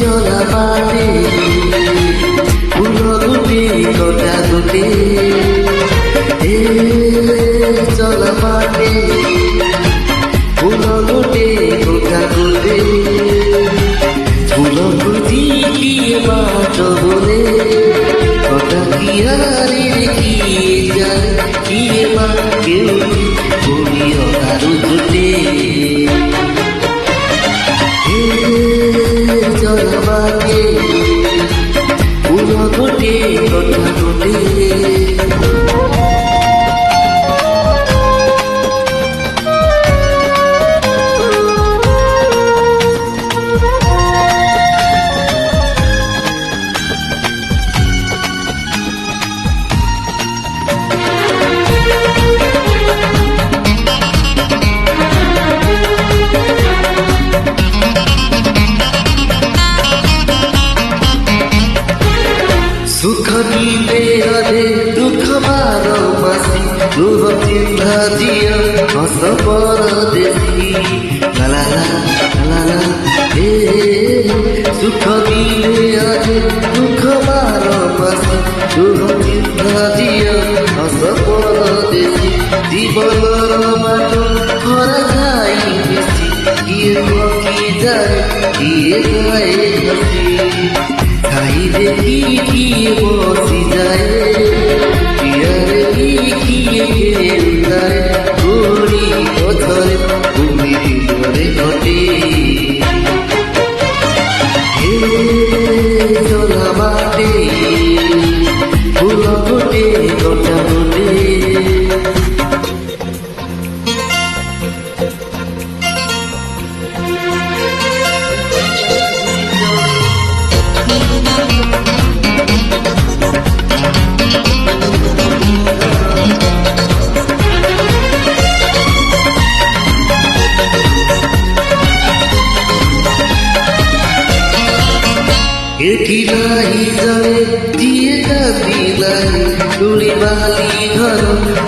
চলা পাটে ফুল গুটি গোটা গুটি চলা পাটে ফুল গুটি গোটা গুটি ফুল গুটি কি বাট বলে গোটা কি হারিয়ে কি যায় কি মা কেউ বলিও কারু জুটে জলবাগে ফুল গোটে গোটা গোটে सुख दिले अरे दुख बारो मासी लुह चिन्हा जिया हस परदेशी ला ला ला ला हे सुख दिले अरे दुख बारो मासी लुह चिन्हा जिया हस परदेशी जीवनर बाट खरा जाई बेसी किए थकी जाए किए जाए हसी খাইলে কি বসি যায় পিয়ারে কি যায় ঘড়ি পথরে ঘুমি দিলরে ঘটে চলা বাটে ফুল গোটে গোটা গোটে एठी नाही जाए दिए जाती नहीं डोली वाली घर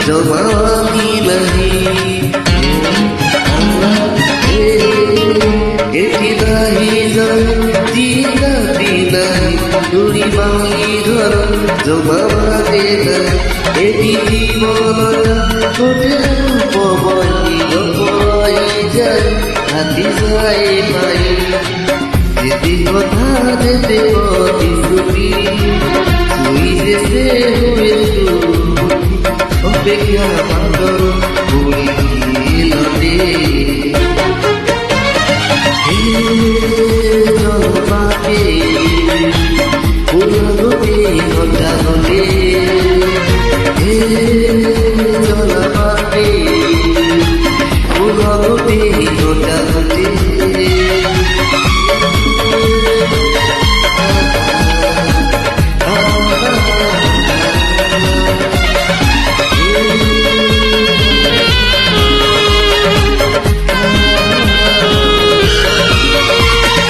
जमाती नहीं एठी नहीं जाए दिए जाती नहीं डोली वाली घर जमाते नहीं एठी जीवन छोटे पवनी गई जाए हाथी जाए पाई যেতে কথা যেতে প্রতিশ্রুতি তুই দেশে হয়েছো অপেক্ষা মাত্র বই লটে